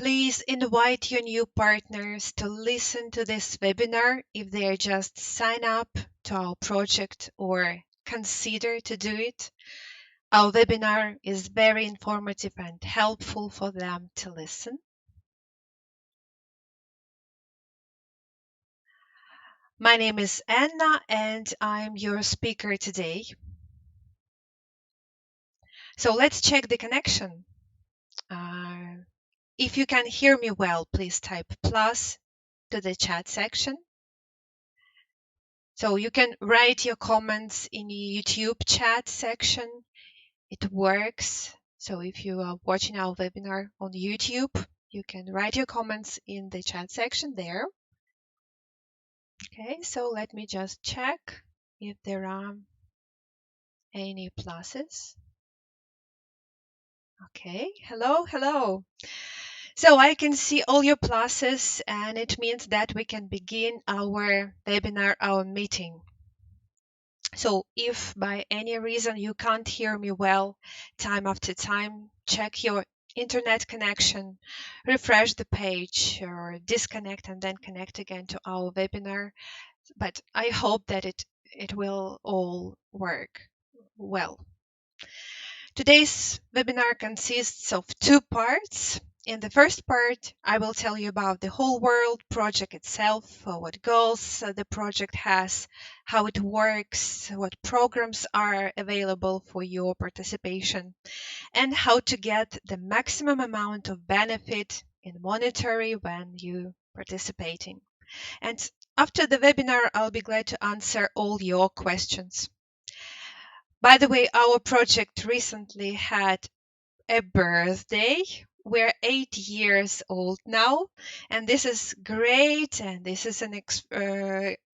Please invite your new partners to listen to this webinar if they are just sign up to our project or consider to do it. Our webinar is very informative and helpful for them to listen. My name is Anna and I'm your speaker today. So let's check the connection. If you can hear me well, please type plus to the chat section. So you can write your comments in the YouTube chat section. It works. So if you are watching our webinar on YouTube, you can write your comments in the chat section there. Okay, so let me just check if there are any pluses. Okay, hello. So I can see all your pluses and it means that we can begin our webinar, our meeting. So if by any reason you can't hear me well, time after time, check your internet connection, refresh the page or disconnect and then connect again to our webinar. But I hope that it will all work well. Today's webinar consists of two parts. In the first part, I will tell you about the whole world project itself, what goals the project has, how it works, what programs are available for your participation, and how to get the maximum amount of benefit in monetary when you participating. And after the webinar, I'll be glad to answer all your questions. By the way, our project recently had a birthday. We're 8 years old now, and this is great, and this is an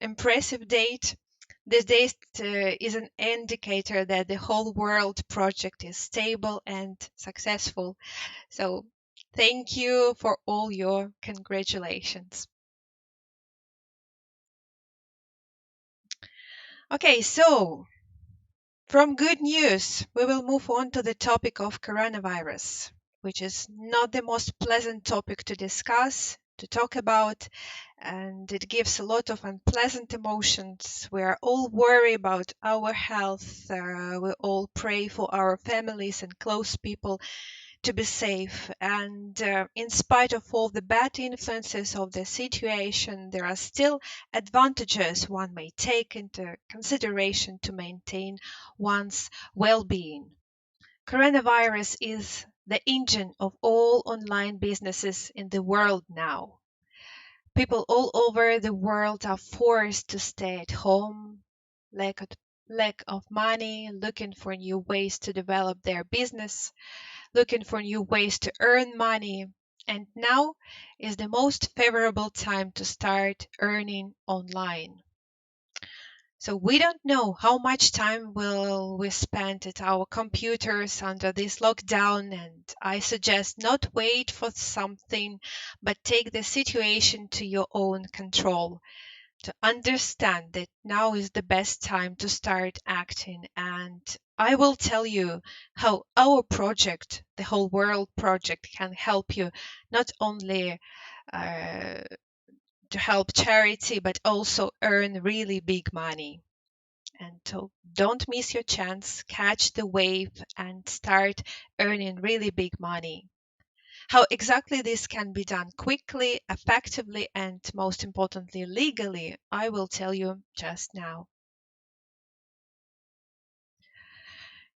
impressive date. This date is an indicator that the whole world project is stable and successful. So thank you for all your congratulations. Okay, so from good news, we will move on to the topic of coronavirus, which is not the most pleasant topic to discuss, to talk about, and it gives a lot of unpleasant emotions. We are all worried about our health. We all pray for our families and close people to be safe. And in spite of all the bad influences of the situation, there are still advantages one may take into consideration to maintain one's well-being. Coronavirus is the engine of all online businesses in the world now. People all over the world are forced to stay at home, lack of money, looking for new ways to develop their business, looking for new ways to earn money, and now is the most favorable time to start earning online. So we don't know how much time will we spend at our computers under this lockdown, and I suggest not wait for something, but take the situation to your own control, to understand that now is the best time to start acting. And I will tell you how our project, the whole world project, can help you not only to help charity, but also earn really big money. And so don't miss your chance, catch the wave and start earning really big money. How exactly this can be done quickly, effectively, and most importantly, legally, I will tell you just now.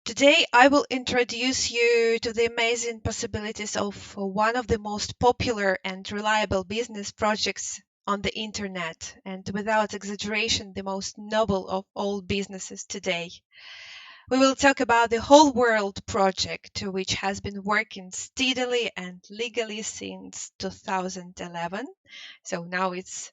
Today, I will introduce you to the amazing possibilities of one of the most popular and reliable business projects on the internet, and without exaggeration, the most noble of all businesses today. We will talk about the Whole World project, which has been working steadily and legally since 2011. So now it's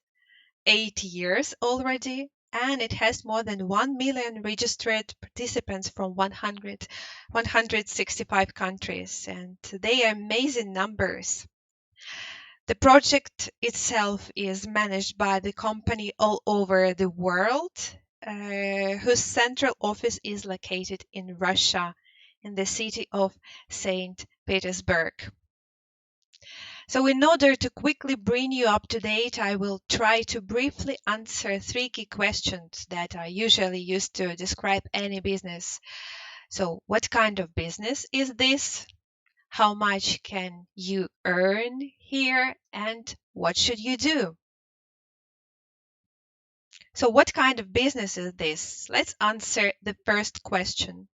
8 years already, and it has more than 1 million registered participants from 165 countries, and they are amazing numbers. The project itself is managed by the company all over the world, whose central office is located in Russia, in the city of St. Petersburg. So, in order to quickly bring you up to date, I will try to briefly answer three key questions that are usually used to describe any business. So, what kind of business is this? How much can you earn here? And what should you do? So, what kind of business is this? Let's answer the first question.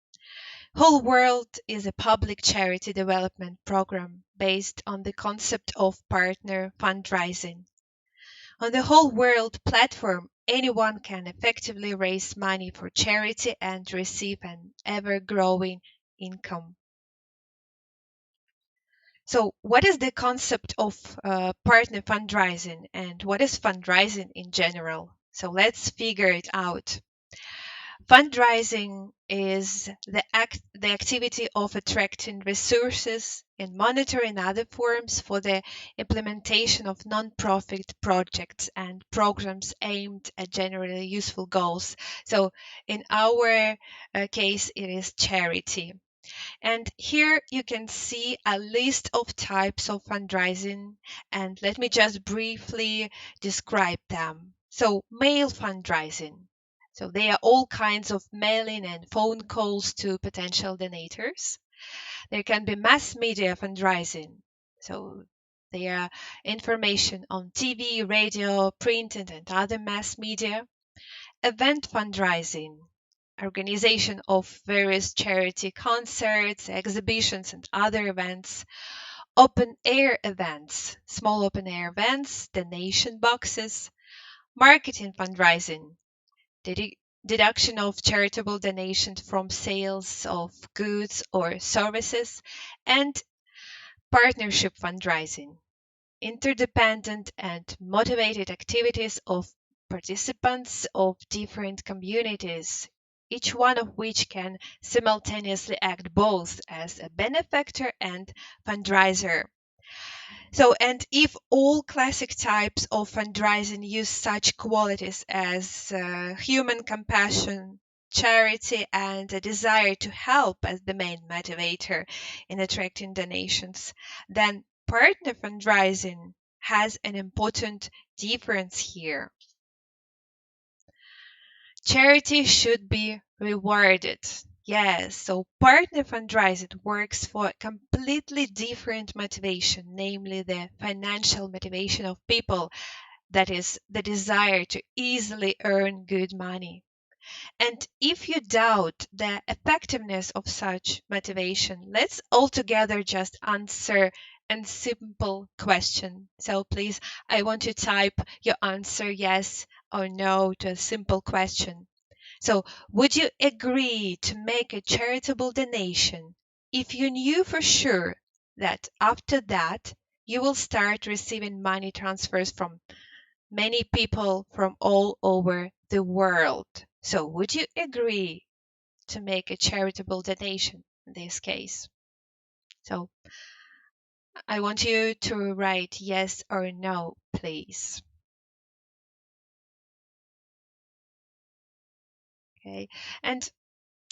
Whole World is a public charity development program based on the concept of partner fundraising. On the Whole World platform, anyone can effectively raise money for charity and receive an ever-growing income. So, what is the concept of partner fundraising and what is fundraising in general? So, let's figure it out. Fundraising is the activity of attracting resources in monetary and other forms for the implementation of non-profit projects and programs aimed at generally useful goals. So in our case, it is charity. And here you can see a list of types of fundraising, and let me just briefly describe them. So, mail fundraising. So, there are all kinds of mailing and phone calls to potential donors. There can be mass media fundraising. So, there are information on TV, radio, print, and other mass media. Event fundraising, organization of various charity concerts, exhibitions, and other events. Open air events, small open air events, donation boxes. Marketing fundraising, deduction of charitable donations from sales of goods or services. And partnership fundraising, interdependent and motivated activities of participants of different communities, each one of which can simultaneously act both as a benefactor and fundraiser. So, and if all classic types of fundraising use such qualities as human compassion, charity, and a desire to help as the main motivator in attracting donations, then partner fundraising has an important difference here. Charity should be rewarded. Yes, so partner fundraising works for a completely different motivation, namely the financial motivation of people, that is, the desire to easily earn good money. And if you doubt the effectiveness of such motivation, let's altogether just answer a simple question. So please, I want to type your answer yes or no to a simple question. So, would you agree to make a charitable donation if you knew for sure that after that you will start receiving money transfers from many people from all over the world? So, would you agree to make a charitable donation in this case? So, I want you to write yes or no, please. Okay. And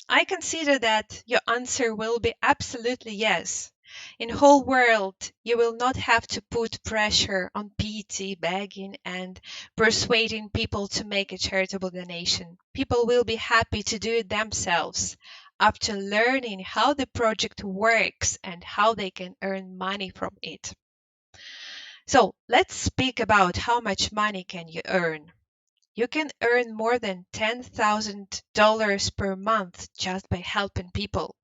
I consider that your answer will be absolutely yes. In whole world, you will not have to put pressure on pity, begging, and persuading people to make a charitable donation. People will be happy to do it themselves after learning how the project works and how they can earn money from it. So let's speak about how much money can you earn. You can earn more than $10,000 per month just by helping people.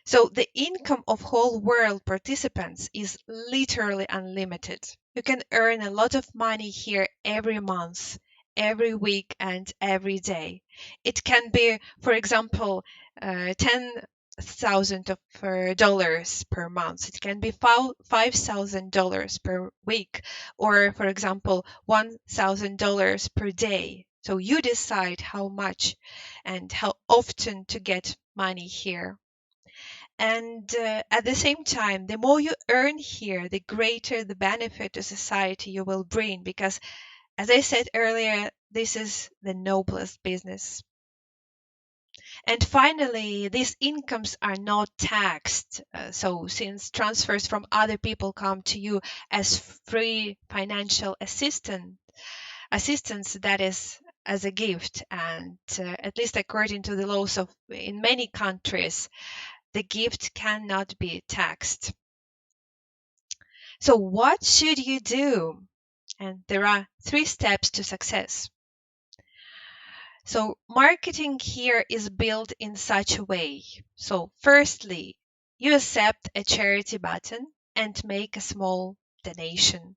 So the income of whole world participants is literally unlimited. You can earn a lot of money here every month, every week, and every day. It can be, for example, $10,000 per month. It can be $5,000 per week, or for example, $1,000 per day. So you decide how much and how often to get money here. And at the same time, the more you earn here, the greater the benefit to society you will bring. Because, as I said earlier, this is the noblest business. And finally, these incomes are not taxed. So, since transfers from other people come to you as free financial assistance, that is as a gift, and at least according to the laws of in many countries, the gift cannot be taxed. So, what should you do? And there are 3 steps to success. So marketing here is built in such a way. So firstly, you accept a charity button and make a small donation.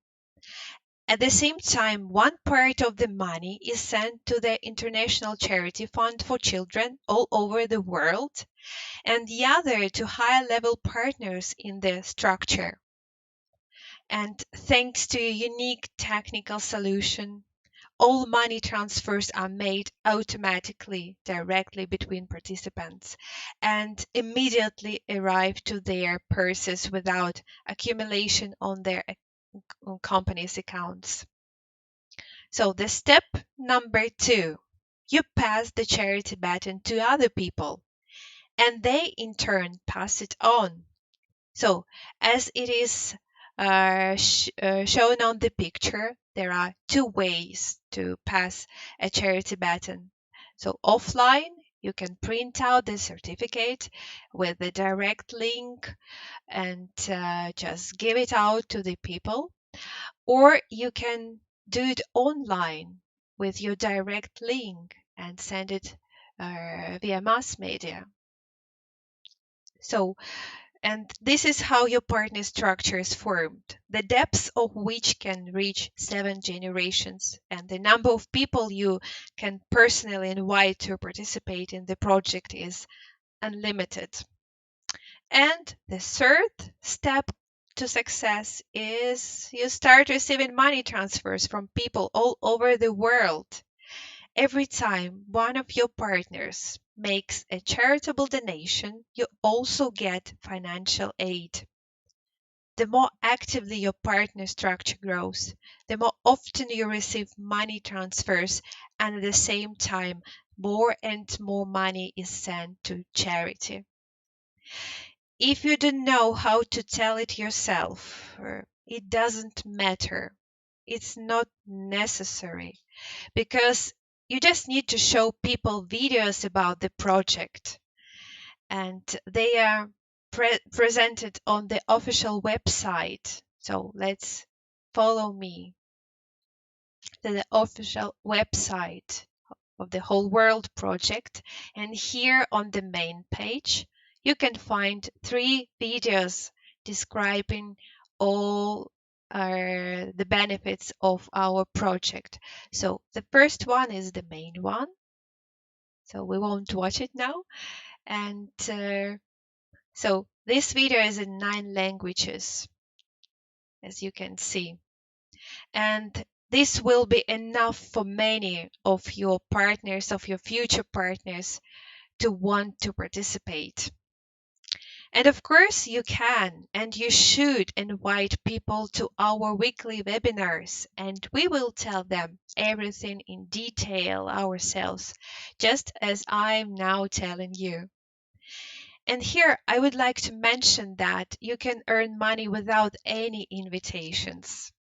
At the same time, one part of the money is sent to the International Charity Fund for Children all over the world, and the other to higher level partners in the structure. And thanks to a unique technical solution, all money transfers are made automatically directly between participants and immediately arrive to their purses without accumulation on their company's accounts. So the step number 2, you pass the charity baton to other people and they in turn pass it on. So, as it is shown on the picture, there are 2 ways to pass a charity baton. So, offline, you can print out the certificate with the direct link and just give it out to the people, or you can do it online with your direct link and send it via mass media. So, and this is how your partner structure is formed, the depth of which can reach 7 generations, and the number of people you can personally invite to participate in the project is unlimited. And the third step to success is you start receiving money transfers from people all over the world. Every time one of your partners makes a charitable donation, you also get financial aid. The more actively your partner structure grows, the more often you receive money transfers, and at the same time, more and more money is sent to charity. If you don't know how to tell it yourself, it doesn't matter. It's not necessary because you just need to show people videos about the project, and they are presented on the official website. So let's follow me to the official website of the Whole World Project, and here on the main page you can find 3 videos describing all the benefits of our project. So the first one is the main one, so we won't watch it now. And so this video is in 9 languages, as you can see. And this will be enough for many of your partners, of your future partners, to want to participate. And of course, you can and you should invite people to our weekly webinars, and we will tell them everything in detail ourselves, just as I'm now telling you. And here I would like to mention that you can earn money without any invitations,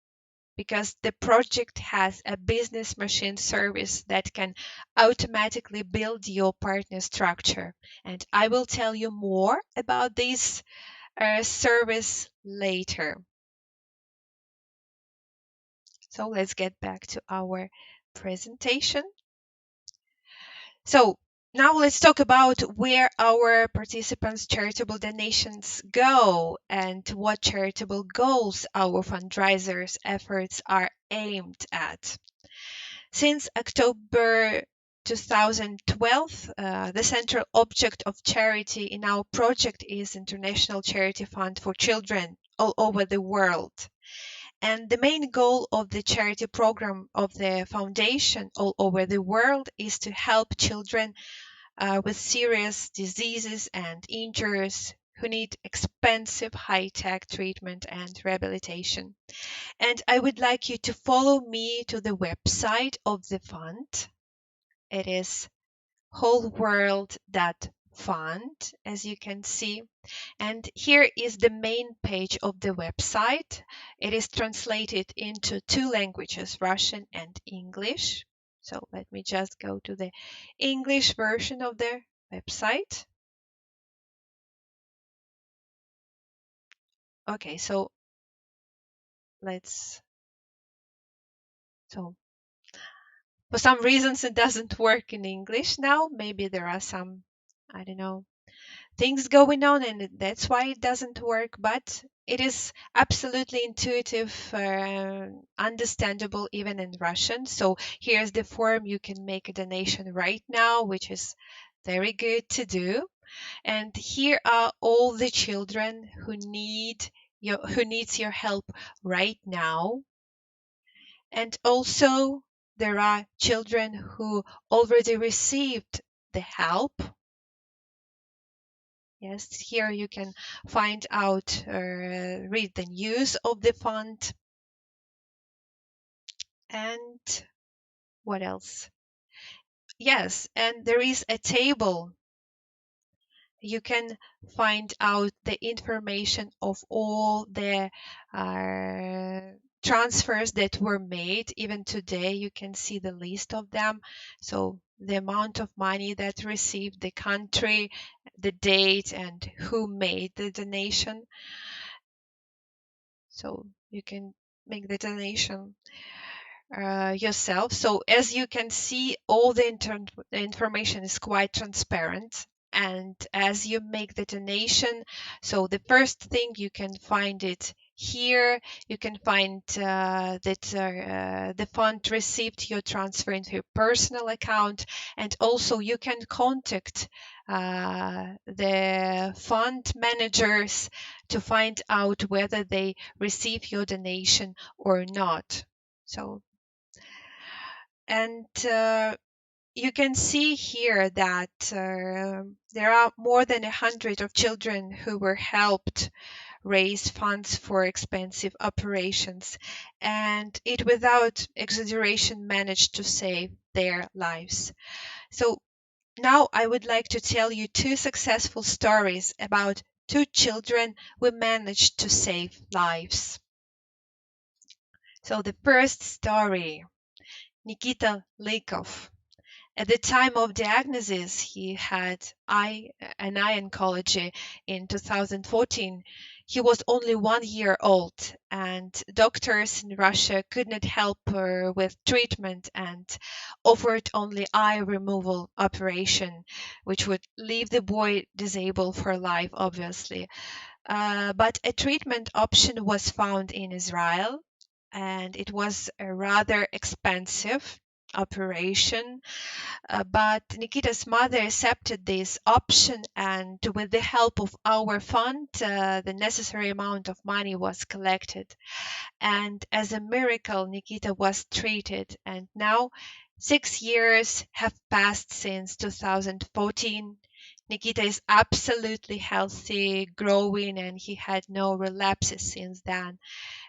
because the project has a business machine service that can automatically build your partner structure. And I will tell you more about this service later. So let's get back to our presentation. So now let's talk about where our participants' charitable donations go and what charitable goals our fundraisers' efforts are aimed at. Since October 2012, the central object of charity in our project is International Charity Fund for Children all over the world. And the main goal of the charity program of the foundation all over the world is to help children with serious diseases and injuries who need expensive high-tech treatment and rehabilitation. And I would like you to follow me to the website of the fund. It is Whole World that Fund, as you can see. And here is the main page of the website. It is translated into two languages, Russian and English. So let me just go to the English version of the website. Okay, so let's, so for some reasons it doesn't work in English now. Maybe there are some, I don't know, things going on and that's why it doesn't work, but it is absolutely intuitive, understandable even in Russian. So here's the form. You can make a donation right now, which is very good to do. And here are all the children who needs your help right now. And also there are children who already received the help. Yes, here you can find out, read the news of the fund. And what else? Yes, and there is a table. You can find out the information of all the transfers that were made. Even today, you can see the list of them. So the amount of money that received, the country, the date, and who made the donation. So you can make the donation yourself. So as you can see, all the information is quite transparent. And as you make the donation, so the first thing you can find it here. You can find that the fund received your transfer into your personal account, and also you can contact the fund managers to find out whether they receive your donation or not. So, and you can see here that there are more than 100 of children who were helped raise funds for expensive operations, and it without exaggeration managed to save their lives. So now I would like to tell you two successful stories about two children who managed to save lives. So the first story, Nikita Lykov. At the time of diagnosis, he had an eye oncology in 2014. He was only 1 year old, and doctors in Russia could not help her with treatment and offered only eye removal operation, which would leave the boy disabled for life, obviously. But a treatment option was found in Israel, and it was a rather expensive operation, but Nikita's mother accepted this option, and with the help of our fund, the necessary amount of money was collected. And as a miracle, Nikita was treated, and now 6 years have passed since 2014. Nikita is absolutely healthy, growing, and he had no relapses since then.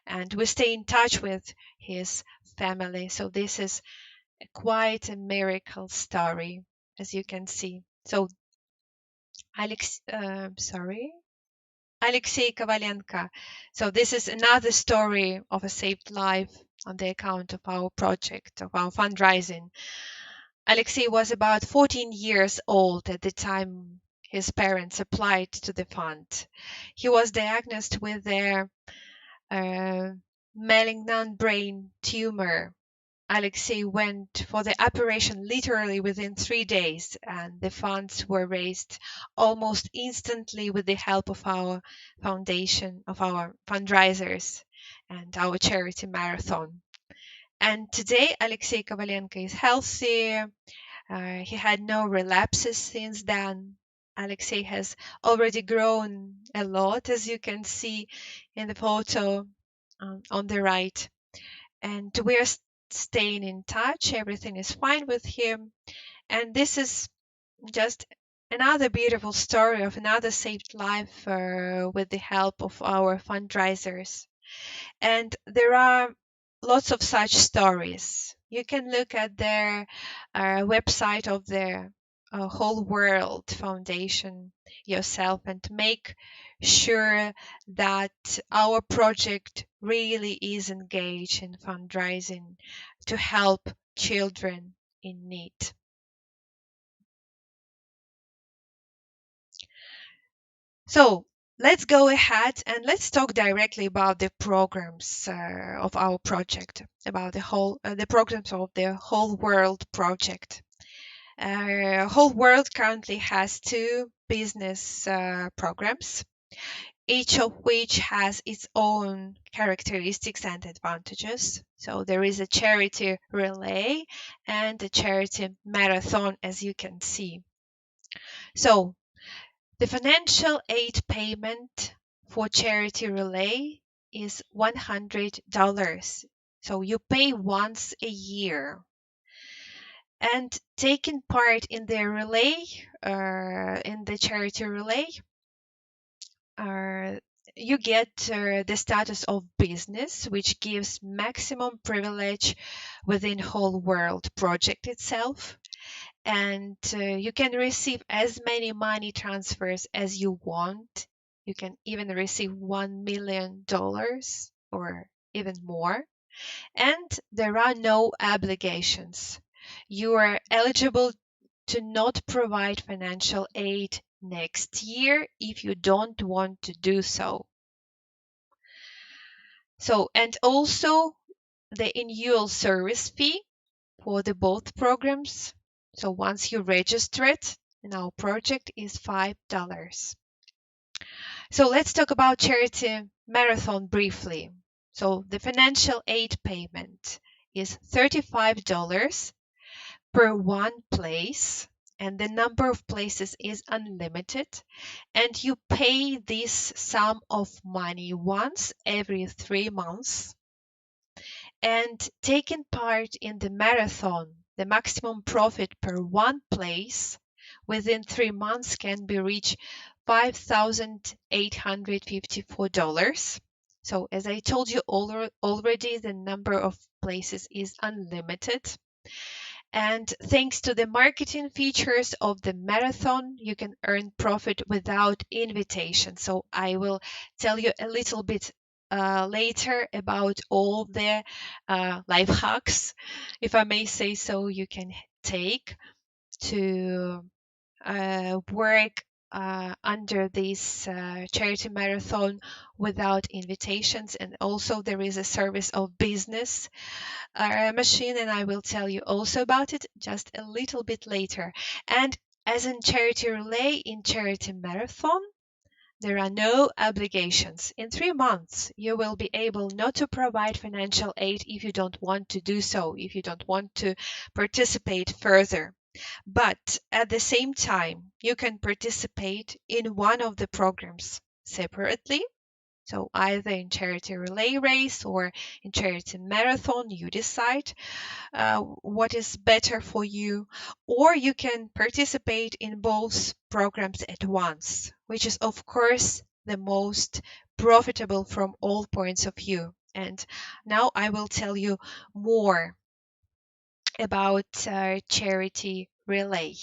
And we stay in touch with his family. So this is quite a miracle story, as you can see. So Alexei Kovalenko. So this is another story of a saved life on the account of our project, of our fundraising. Alexei was about 14 years old at the time his parents applied to the fund. He was diagnosed with a malignant brain tumor. Alexei went for the operation literally within 3 days, and the funds were raised almost instantly with the help of our foundation, of our fundraisers, and our charity marathon. And today, Alexei Kovalenko is healthy. He had no relapses since then. Alexei has already grown a lot, as you can see in the photo on the right. And we're staying in touch. Everything is fine with him. And this is just another beautiful story of another saved life with the help of our fundraisers. And there are lots of such stories. You can look at their website of Whole World Foundation yourself and make sure that our project really is engaged in fundraising to help children in need. So let's go ahead and let's talk directly about the programs of our project, about the programs of the Whole World project. Whole World currently has two business programs, each of which has its own characteristics and advantages. So there is a charity relay and a charity marathon, as you can see. So the financial aid payment for charity relay is $100. So you pay once a year. And taking part in the relay, in the charity relay, uh, you get the status of business, which gives maximum privilege within Whole World project itself. And you can receive as many money transfers as you want. You can even receive $1 million or even more. And there are no obligations. You are eligible to not provide financial aid next year if you don't want to do so. So, and also the annual service fee for the both programs. So once you register it in our project is $5. So let's talk about charity marathon briefly. So the financial aid payment is $35 per one place, and the number of places is unlimited, and you pay this sum of money once every 3 months. And taking part in the marathon, the maximum profit per one place within 3 months can be reached $5,854. So as I told you already, the number of places is unlimited. And thanks to the marketing features of the marathon, you can earn profit without invitation. So I will tell you a little bit later about all the life hacks, if I may say so, you can take to work under this charity marathon without invitations. And also there is a service of business machine, and I will tell you also about it just a little bit later. And as in charity relay, in charity marathon, there are no obligations. In 3 months, you will be able not to provide financial aid if you don't want to do so, if you don't want to participate further. But at the same time, you can participate in one of the programs separately. So either in charity relay race or in charity marathon, you decide what is better for you, or you can participate in both programs at once, which is of course the most profitable from all points of view. And now I will tell you more about charity relay.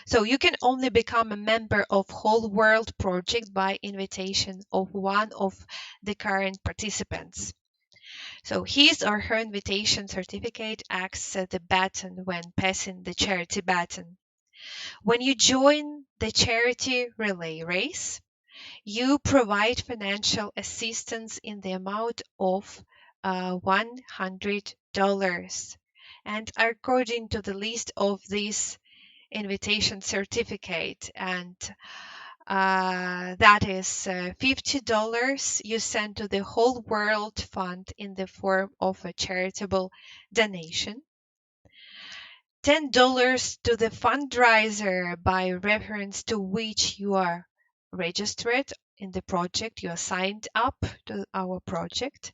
So you can only become a member of Whole World Project by invitation of one of the current participants. So his or her invitation certificate acts as the baton when passing the charity baton. When you join the charity relay race, you provide financial assistance in the amount of $100. And according to the list of this invitation certificate, and that is $50 you send to the Whole World Fund in the form of a charitable donation, $10 to the fundraiser by reference to which you are registered in the project, you are signed up to our project.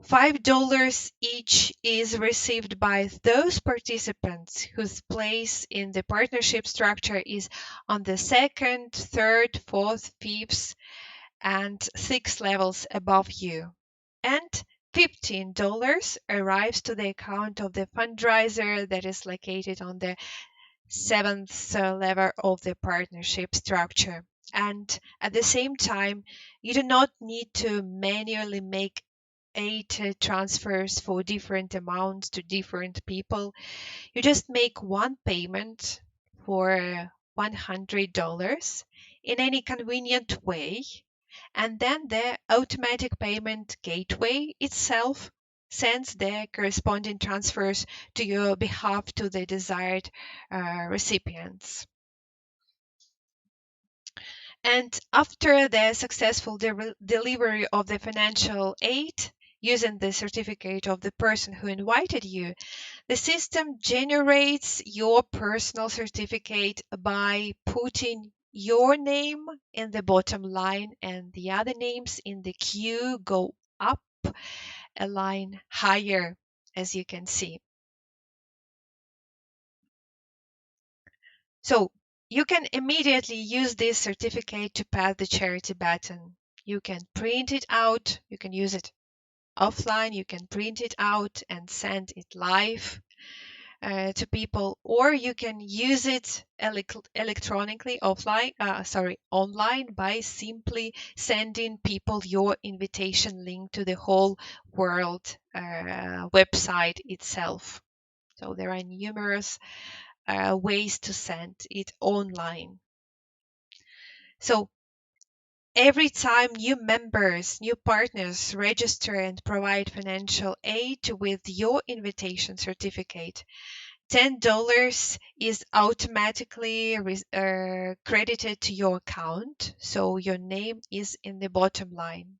$5 each is received by those participants whose place in the partnership structure is on the second, third, fourth, fifth, and sixth levels above you. And $15 arrives to the account of the fundraiser that is located on the seventh level of the partnership structure. And at the same time, you do not need to manually make eight transfers for different amounts to different people. You just make one payment for $100 in any convenient way, and then the automatic payment gateway itself sends the corresponding transfers to your behalf to the desired recipients. And after the successful delivery of the financial aid, using the certificate of the person who invited you, the system generates your personal certificate by putting your name in the bottom line, and the other names in the queue go up a line higher, as you can see. So you can immediately use this certificate to pass the charity button. You can print it out, you can use it offline, you can print it out and send it live to people, or you can use it electronically online by simply sending people your invitation link to the whole world website itself. So there are numerous ways to send it online. So every time new members, new partners register and provide financial aid with your invitation certificate, $10 is automatically credited to your account, so your name is in the bottom line.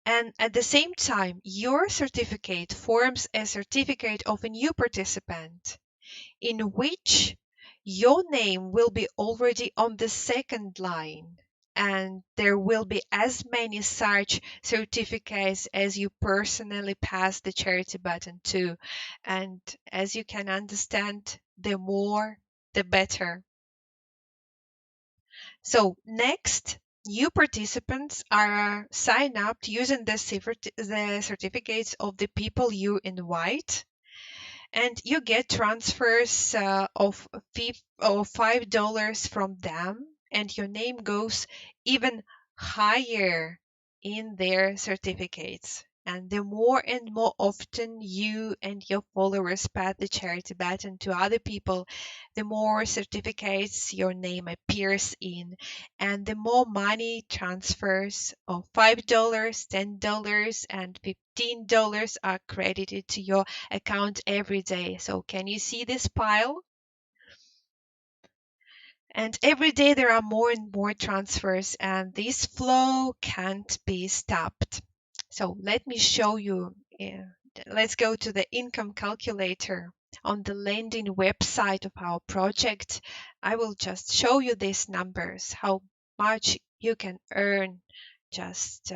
And at the same time, your certificate forms a certificate of a new participant, in which your name will be already on the second line, and there will be as many such certificates as you personally pass the charity button to. And as you can understand, the more, the better. So next, new participants are sign up using the certificates of the people you invite, and you get transfers of $5 from them, and your name goes even higher in their certificates. And the more and more often you and your followers pass the charity button to other people, the more certificates your name appears in, and the more money transfers of $5, $10, and $15 are credited to your account every day. So can you see this pile? And every day there are more and more transfers, and this flow can't be stopped. So let me show you. Let's go to the income calculator on the landing website of our project. I will just show you these numbers, how much you can earn just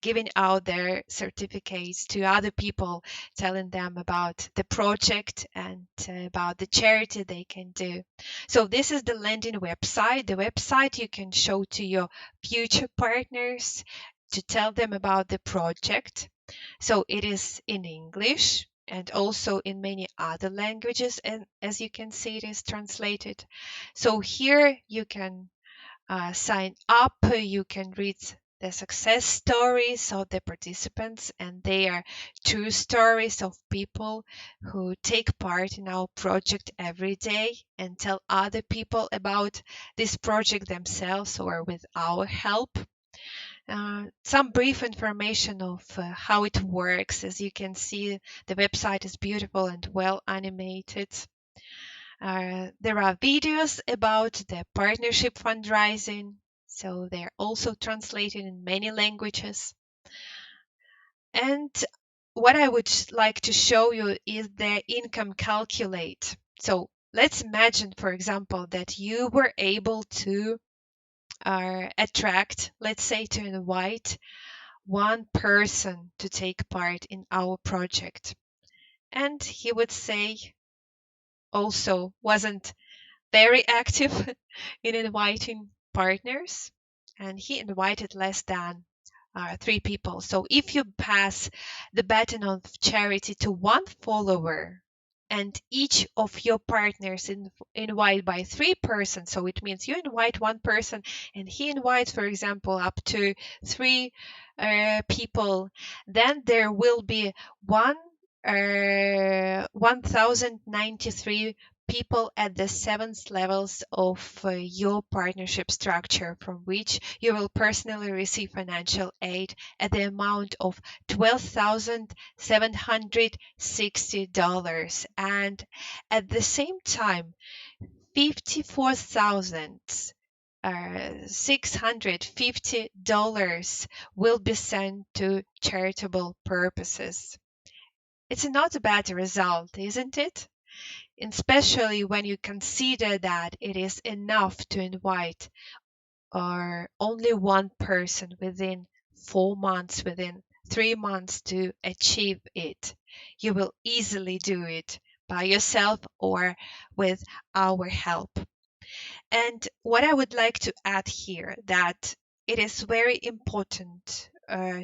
giving out their certificates to other people, telling them about the project and about the charity they can do. So this is the landing website, the website you can show to your future partners to tell them about the project. So it is in English and also in many other languages, and as you can see, it is translated. So here you can sign up. You can read the success stories of the participants, and they are true stories of people who take part in our project every day and tell other people about this project themselves or with our help. Some brief information of how it works. As you can see, the website is beautiful and well animated. There are videos about the partnership fundraising, so they're also translated in many languages. And what I would like to show you is the income calculate. So let's imagine, for example, that you were able to attract, let's say, to invite one person to take part in our project. And he would say also wasn't very active in inviting partners, and he invited less than 3 people. So if you pass the baton of charity to one follower, and each of your partners invite by 3 persons. So it means you invite one person and he invites, for example, up to 3 people. Then there will be 1093 people at the 7th levels of your partnership structure, from which you will personally receive financial aid at the amount of $12,760, and at the same time $54,650 will be sent to charitable purposes. It's not a bad result, isn't it? Especially when you consider that it is enough to invite only one person within 4 months, within 3 months to achieve it. You will easily do it by yourself or with our help. And what I would like to add here, that it is very important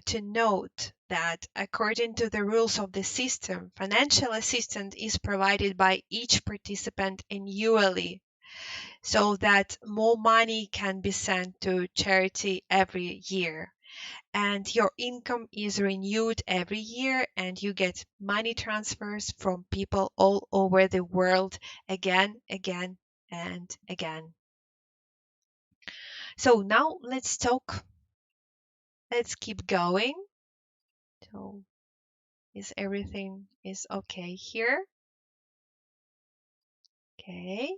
to note that according to the rules of the system, financial assistance is provided by each participant annually, so that more money can be sent to charity every year. And your income is renewed every year, and you get money transfers from people all over the world again, and again. So now let's keep going. So is everything is okay here? Okay.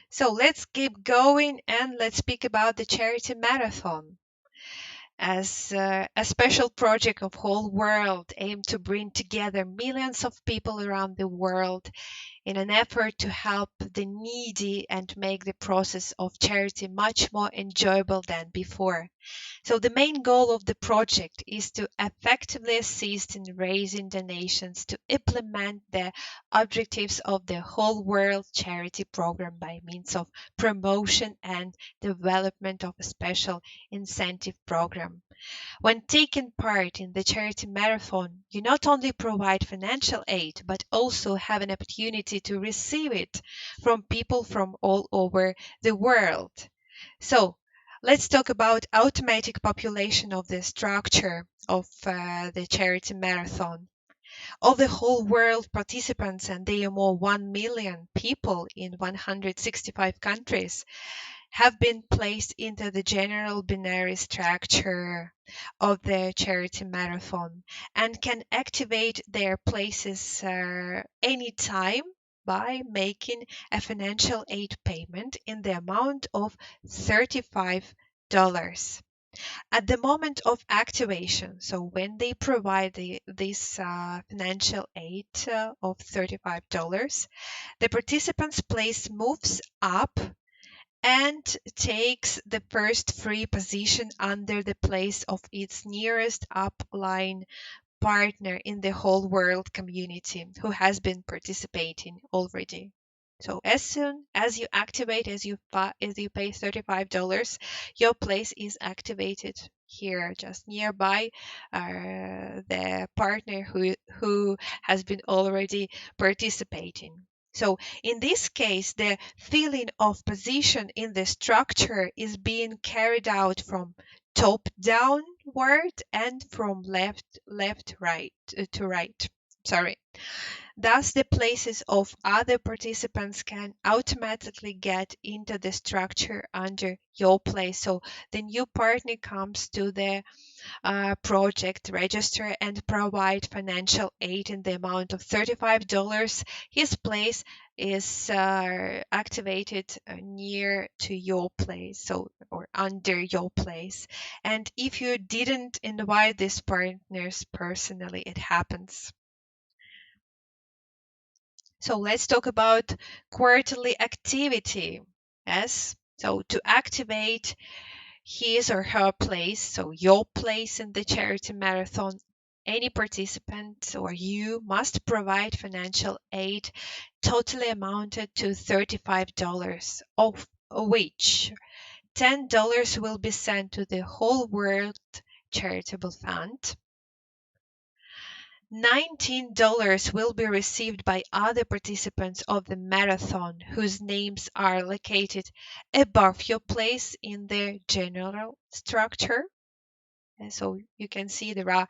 So let's keep going and let's speak about the charity marathon. As a special project of whole world aimed to bring together millions of people around the world in an effort to help the needy and make the process of charity much more enjoyable than before. So the main goal of the project is to effectively assist in raising donations to implement the objectives of the whole world charity program by means of promotion and development of a special incentive program. When taking part in the charity marathon, you not only provide financial aid, but also have an opportunity to receive it from people from all over the world. So, let's talk about automatic population of the structure of the charity marathon. Of the whole world participants, and they are more 1 million people in 165 countries, have been placed into the general binary structure of the charity marathon and can activate their places anytime by making a financial aid payment in the amount of $35. At the moment of activation, so when they provide this financial aid of $35, the participant's place moves up and takes the first free position under the place of its nearest upline partner in the whole world community who has been participating already. So as soon as you activate, as you pay $35, your place is activated here, just nearby the partner who has been already participating. So in this case, the filling of position in the structure is being carried out from top downward and from left right to right. Sorry. Thus, the places of other participants can automatically get into the structure under your place. So the new partner comes to the project, register and provide financial aid in the amount of $35. His place is activated near to your place, so or under your place. And if you didn't invite these partners personally, it happens. So let's talk about quarterly activity. Yes. So to activate his or her place, so your place in the charity marathon, any participant or you must provide financial aid totally amounted to $35, of which $10 will be sent to the Whole World Charitable Fund, $19 will be received by other participants of the marathon whose names are located above your place in the general structure. And so you can see there are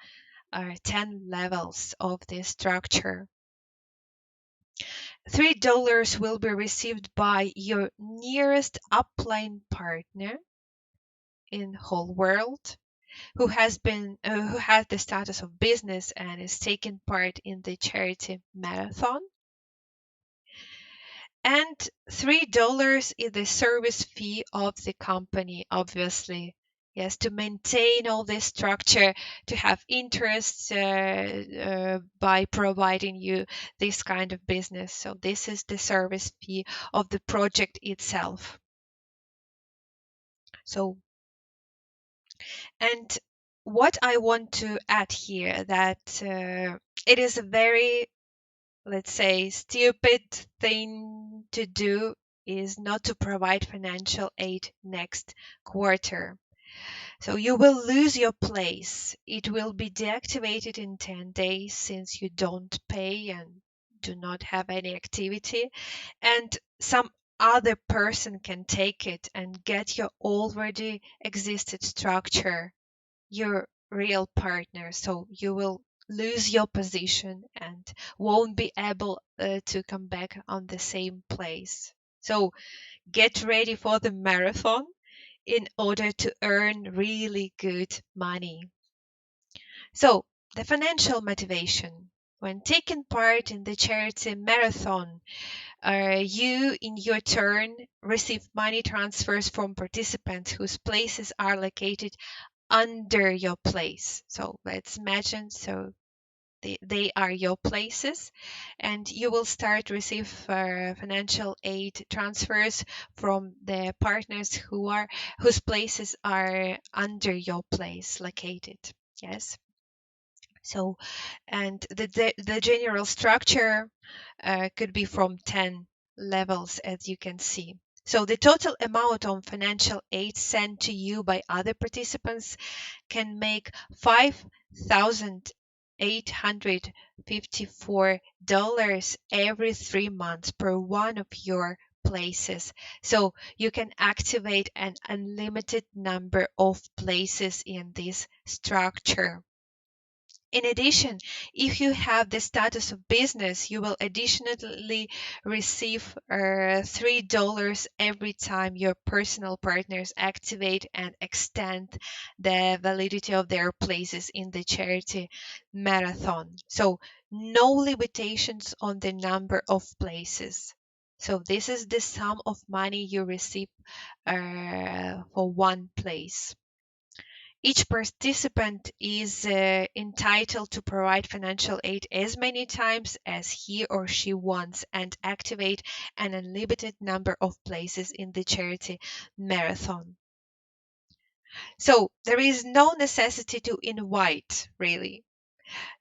10 levels of this structure. $3 will be received by your nearest upline partner in whole world who has the status of business and is taking part in the charity marathon. And $3 is the service fee of the company, obviously. Yes, to maintain all this structure, to have interest by providing you this kind of business. So this is the service fee of the project itself. So, and what I want to add here that it is a very, let's say, stupid thing to do is not to provide financial aid next quarter. So you will lose your place. It will be deactivated in 10 days since you don't pay and do not have any activity. And some other person can take it and get your already existed structure, your real partner. So you will lose your position and won't be able to come back on the same place. So get ready for the marathon in order to earn really good money. So the financial motivation. When taking part in the charity marathon, you in your turn receive money transfers from participants whose places are located under your place. So let's imagine they are your places, and you will start receive financial aid transfers from the partners whose places are under your place located. Yes. So, and the general structure could be from 10 levels, as you can see. So the total amount of financial aid sent to you by other participants can make $5,854 every 3 months per one of your places. So you can activate an unlimited number of places in this structure. In addition, if you have the status of business, you will additionally receive $3 every time your personal partners activate and extend the validity of their places in the charity marathon. So, no limitations on the number of places. So, this is the sum of money you receive for one place. Each participant is entitled to provide financial aid as many times as he or she wants and activate an unlimited number of places in the charity marathon. So there is no necessity to invite, really.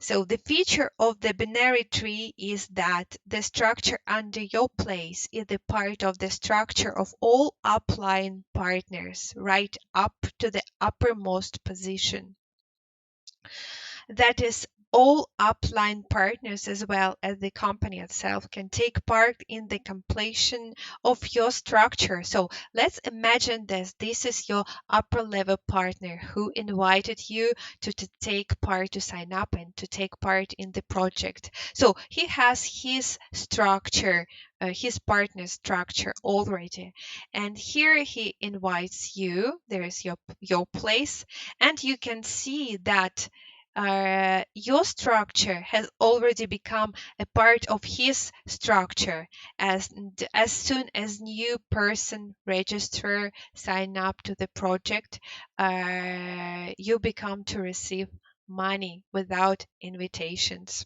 So the feature of the binary tree is that the structure under your place is the part of the structure of all upline partners, right up to the uppermost position. That is, all upline partners as well as the company itself can take part in the completion of your structure. So let's imagine this is your upper level partner who invited you to take part, to sign up and to take part in the project. So he has his structure, his partner structure already, and here he invites you. There is your place, and you can see that your structure has already become a part of his structure. As soon as new person register, sign up to the project, you become to receive money without invitations.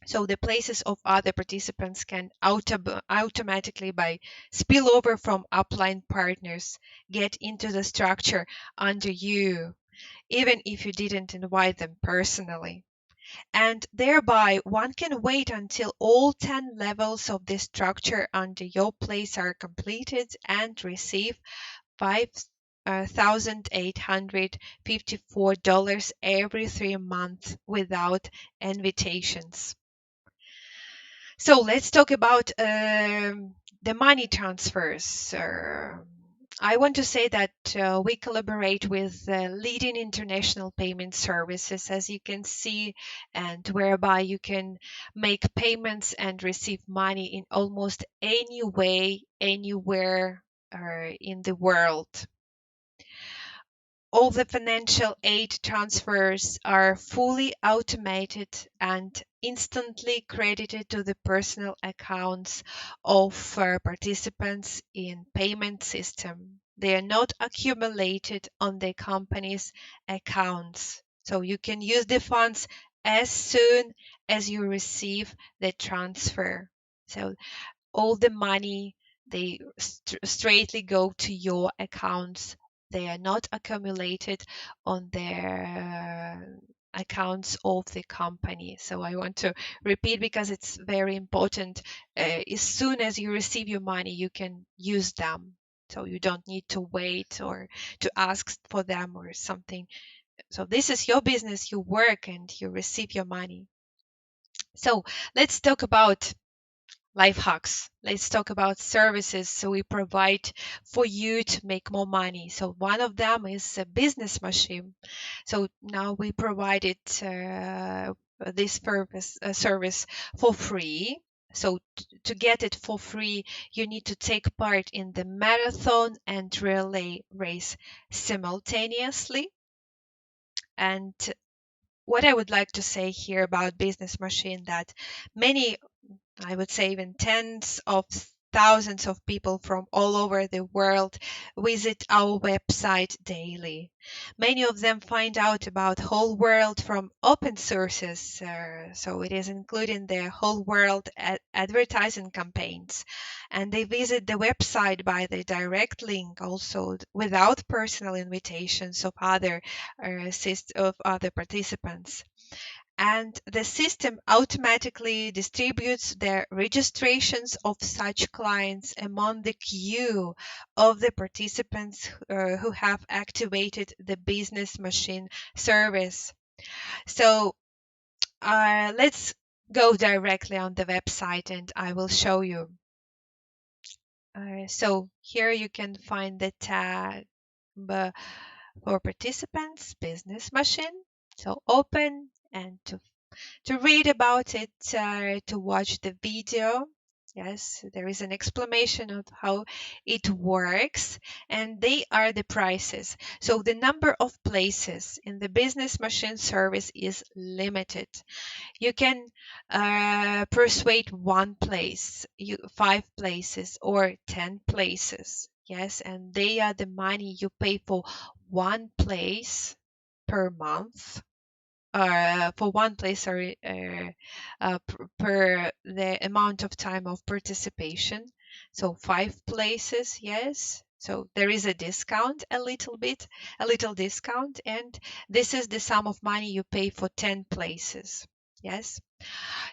So the places of other participants can automatically, by spillover from upline partners, get into the structure under you, even if you didn't invite them personally. And thereby, one can wait until all 10 levels of the structure under your place are completed and receive $1,854 every 3 months without invitations. So let's talk about the money transfers. I want to say that we collaborate with leading international payment services, as you can see, and whereby you can make payments and receive money in almost any way, anywhere in the world. All the financial aid transfers are fully automated and instantly credited to the personal accounts of participants in payment system. They are not accumulated on the company's accounts. So you can use the funds as soon as you receive the transfer. So all the money, they straightly go to your accounts. They are not accumulated on their accounts of the company. So I want to repeat because it's very important. As soon as you receive your money, you can use them. So you don't need to wait or to ask for them or something. So this is your business. You work and you receive your money. So let's talk about life hacks. Let's talk about services so we provide for you to make more money. So one of them is a business machine. So now we provide it this service for free. So to get it for free, you need to take part in the marathon and relay race simultaneously. And what I would like to say here about business machine that many, I would say even tens of thousands of people from all over the world visit our website daily. Many of them find out about whole world from open sources, so it is including the whole world advertising campaigns. And they visit the website by the direct link also without personal invitations of other participants, and the system automatically distributes the registrations of such clients among the queue of the participants who have activated the business machine service. So let's go directly on the website and I will show you. So here you can find the tab for participants, business machine. So open and to read about it, to watch the video. Yes, there is an explanation of how it works, and they are the prices. So the number of places in the business machine service is limited. You can persuade one place, 5 places, or 10 places. Yes, and they are the money you pay for one place per month, for one place, sorry, per the amount of time of participation. So 5 places, yes. So there is a discount, a little discount, and this is the sum of money you pay for 10 places. Yes.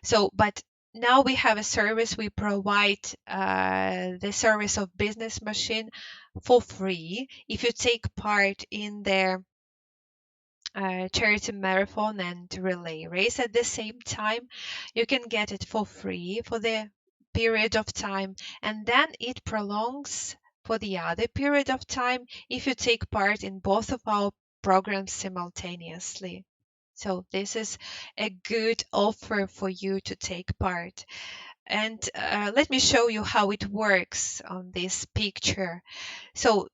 So, but now we have a service. We provide the service of business machine for free. If you take part in their charity marathon and relay race at the same time, you can get it for free for the period of time, and then it prolongs for the other period of time if you take part in both of our programs simultaneously. So this is a good offer for you to take part. And let me show you how it works on this picture. So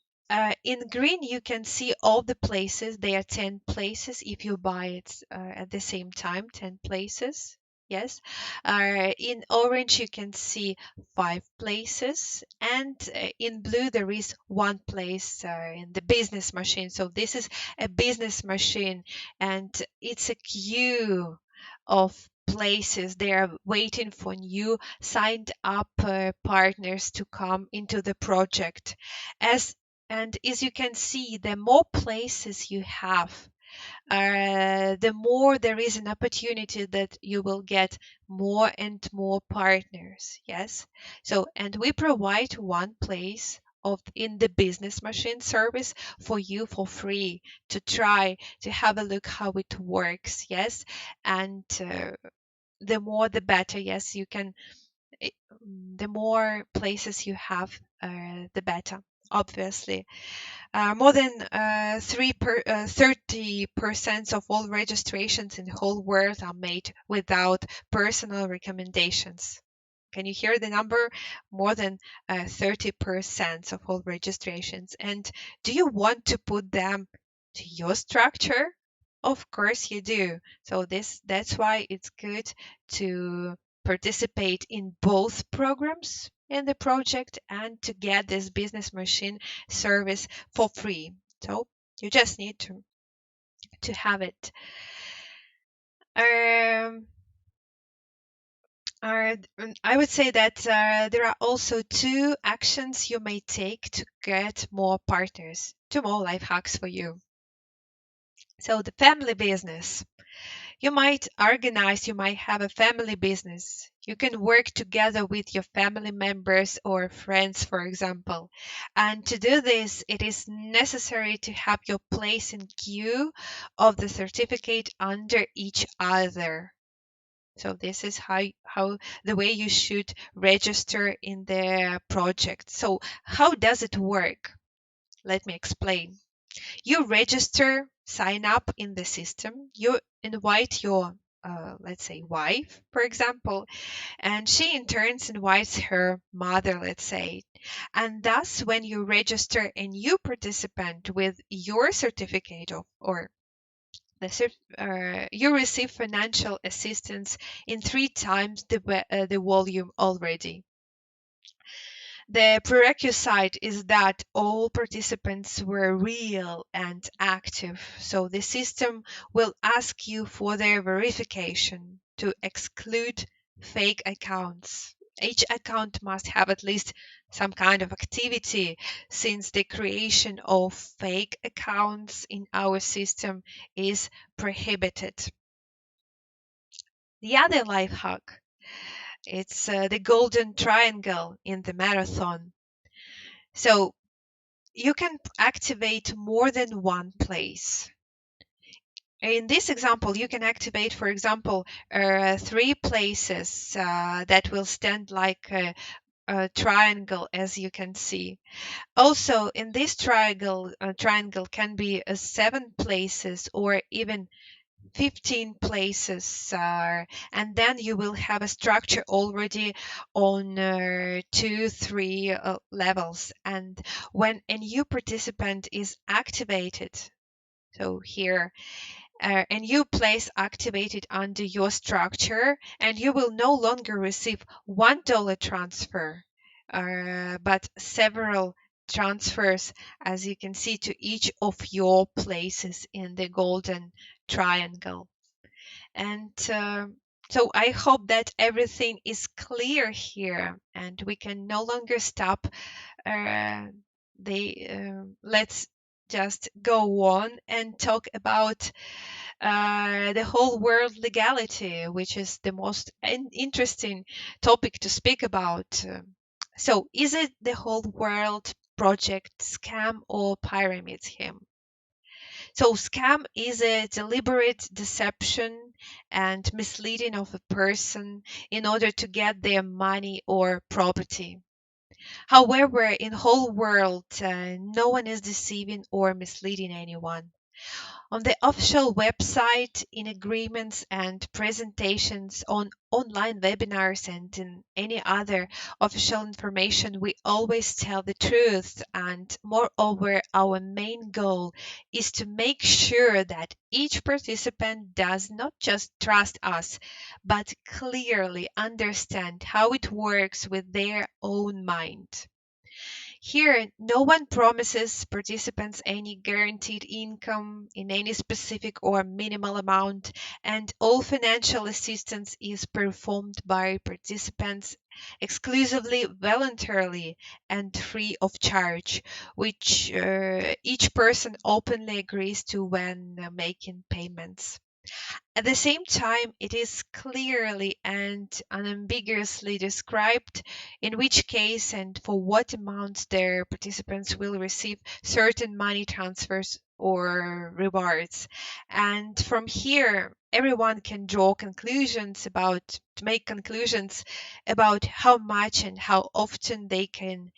in green, you can see all the places. There are 10 places if you buy it at the same time, 10 places. Yes. In orange, you can see 5 places. And in blue, there is 1 place in the business machine. So this is a business machine, and it's a queue of places. They are waiting for new signed up partners to come into the project. As and as you can see, the more places you have, the more there is an opportunity that you will get more and more partners. Yes. So, and we provide one place of in the business machine service for you for free to try to have a look how it works. Yes, and the more the better. Yes, you can the more places you have, the better, obviously. More than 30% of all registrations in the whole world are made without personal recommendations. Can you hear the number? More than 30% of all registrations. And do you want to put them to your structure? Of course you do. So that's why it's good to participate in both programs in the project and to get this business machine service for free. So you just need to have it. Um, I would say that there are also two actions you may take to get more partners, two more life hacks for you. So the family business. You might organize, you might have a family business. You can work together with your family members or friends, for example. And to do this, it is necessary to have your place in queue of the certificate under each other. So this is how the way you should register in the project. So how does it work? Let me explain. You register, sign up in the system. You invite your, let's say, wife, for example, and she in turn invites her mother, let's say. And thus, when you register a new participant with your certificate of, or you receive financial assistance in 3 times the volume already. The prerequisite is that all participants were real and active, so the system will ask you for their verification to exclude fake accounts. Each account must have at least some kind of activity, since the creation of fake accounts in our system is prohibited. The other life hack, it's the golden triangle in the marathon. So you can activate more than one place. In this example, you can activate, for example, 3 places that will stand like a triangle, as you can see. Also, in this triangle can be 7 places or even 15 places, and then you will have a structure already on 2 3 levels. And when a new participant is activated, so here a new place activated under your structure, and you will no longer receive $1 transfer, but several transfers, as you can see, to each of your places in the golden triangle. And so I hope that everything is clear here and we can no longer stop. Let's just go on and talk about the whole world legality, which is the most interesting topic to speak about. So, is it the whole world project scam or pyramid scheme? So, scam is a deliberate deception and misleading of a person in order to get their money or property. However, in whole world, no one is deceiving or misleading anyone. On the official website, in agreements and presentations, on online webinars, and in any other official information, we always tell the truth. And moreover, our main goal is to make sure that each participant does not just trust us, but clearly understand how it works with their own mind. Here, no one promises participants any guaranteed income in any specific or minimal amount, and all financial assistance is performed by participants exclusively voluntarily and free of charge, which each person openly agrees to when making payments. At the same time, it is clearly and unambiguously described in which case and for what amounts their participants will receive certain money transfers or rewards. And from here, everyone can draw conclusions to make conclusions about how much and how often they can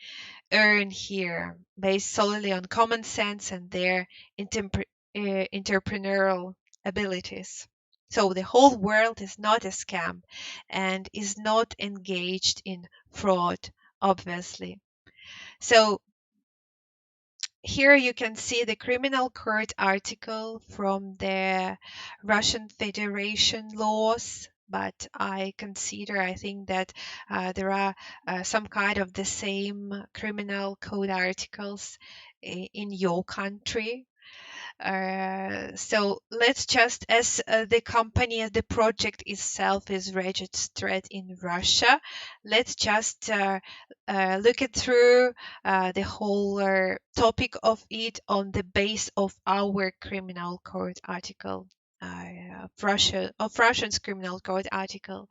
earn here, based solely on common sense and their entrepreneurial abilities. So the whole world is not a scam and is not engaged in fraud, obviously. So here you can see the criminal court article from the Russian Federation laws, but I think that there are some kind of the same criminal code articles in your country. So let's just, as the company, as the project itself is registered in Russia, let's just look it through the whole topic of it on the base of our criminal code article. Of Russian's criminal code article.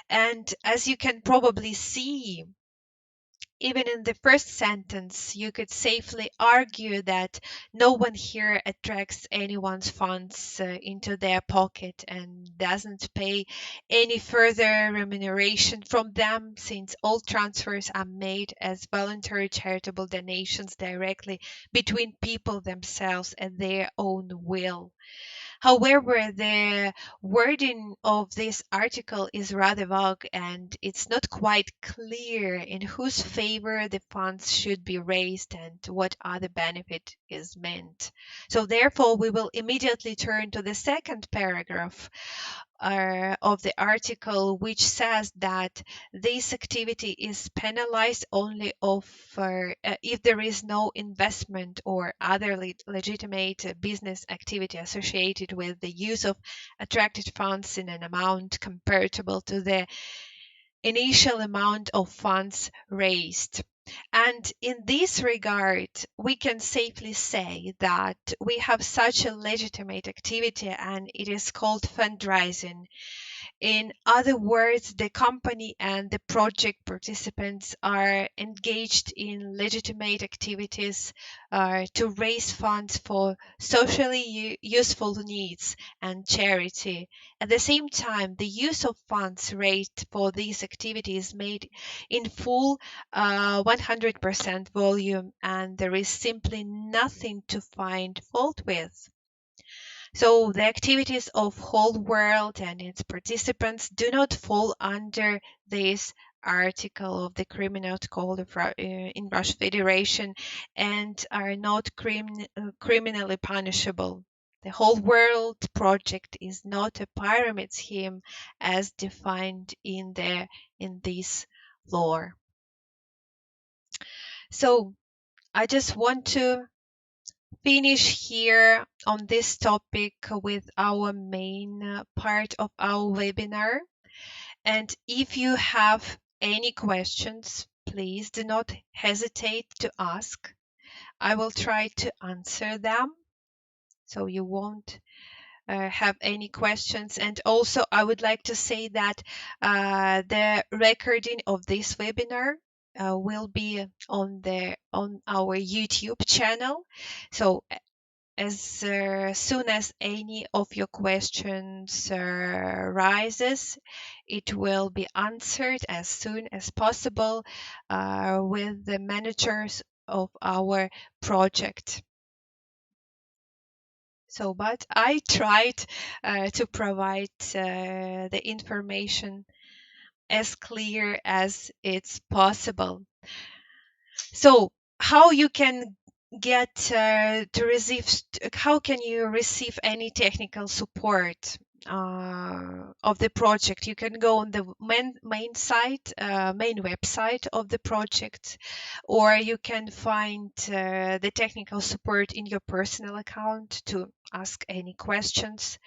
And as you can probably see, even in the first sentence, you could safely argue that no one here attracts anyone's funds into their pocket and doesn't pay any further remuneration from them, since all transfers are made as voluntary charitable donations directly between people themselves at their own will. However, the wording of this article is rather vague and it's not quite clear in whose favor the funds should be raised and what other benefit is meant. So therefore, we will immediately turn to the second paragraph of the article, which says that this activity is penalized only if there is no investment or other legitimate business activity associated with the use of attracted funds in an amount comparable to the initial amount of funds raised. And in this regard, we can safely say that we have such a legitimate activity and it is called fundraising. In other words, the company and the project participants are engaged in legitimate activities to raise funds for socially useful needs and charity. At the same time, the use of funds raised for these activities is made in full 100% volume, and there is simply nothing to find fault with. So the activities of whole world and its participants do not fall under this article of the Criminal Code of in Russian Federation and are not criminally punishable. The whole world project is not a pyramid scheme as defined in this law. So I just want to finish here on this topic with our main part of our webinar. And if you have any questions, please do not hesitate to ask. I will try to answer them so you won't have any questions. And also, I would like to say that the recording of this webinar will be on our YouTube channel. So as soon as any of your questions rises, it will be answered as soon as possible with the managers of our project. So, but I tried to provide the information as clear as it's possible. So, how you can get how can you receive any technical support of the project? You can go on the main website of the project, or you can find the technical support in your personal account to ask any questions.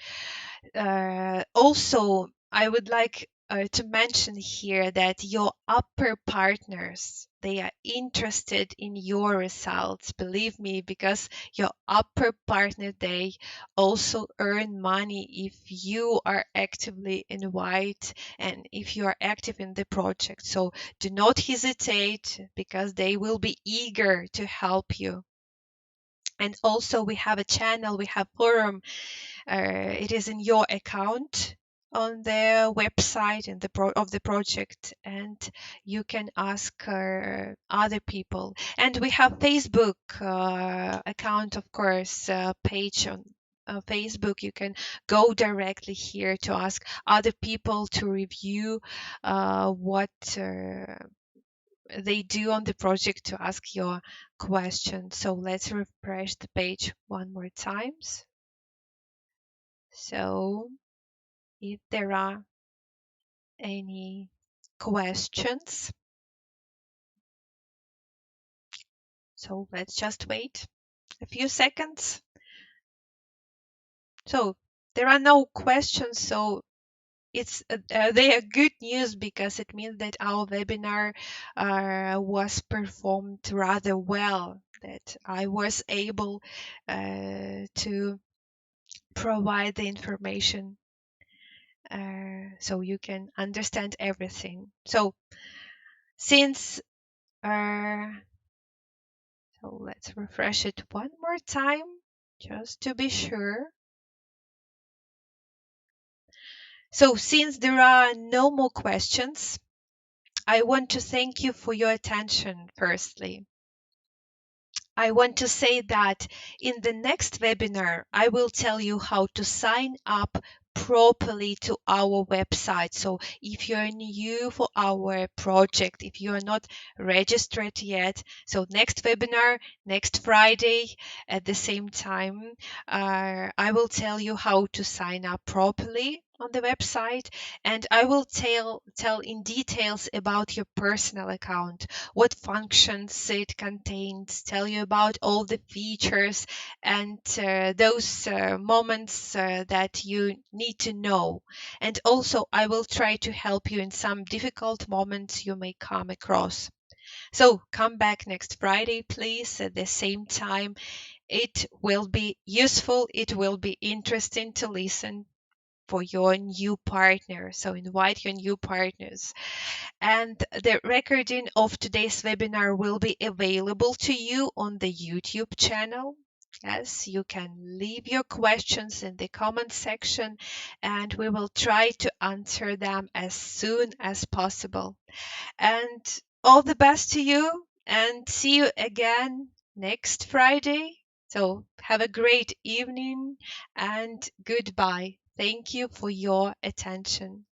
Also, I would like to mention here that your upper partners, they are interested in your results, believe me, because your upper partner, they also earn money if you are actively in white and if you are active in the project. So do not hesitate, because they will be eager to help you. And also we have a channel, we have forum. It is in your account on the website and of the project, and you can ask other people. And we have Facebook account, of course, page on Facebook. You can go directly here to ask other people to review what they do on the project, to ask your question. So let's refresh the page one more times. So if there are any questions, so let's just wait a few seconds. So there are no questions, so it's they are good news, because it means that our webinar was performed rather well, that I was able to provide the information so you can understand everything. So since so let's refresh it one more time just to be sure. So since there are no more questions, I want to thank you for your attention firstly. I want to say that in the next webinar, I will tell you how to sign up properly to our website. So if you're new for our project, if you are not registered yet, so next webinar, next Friday at the same time, I will tell you how to sign up properly on the website, and I will tell in details about your personal account, what functions it contains, tell you about all the features and those moments that you need to know. And also, I will try to help you in some difficult moments you may come across. So come back next Friday, please, at the same time. It will be useful, it will be interesting to listen for your new partner. So invite your new partners. And the recording of today's webinar will be available to you on the YouTube channel. Yes, you can leave your questions in the comment section, and we will try to answer them as soon as possible. And all the best to you, and see you again next Friday. So have a great evening and goodbye. Thank you for your attention.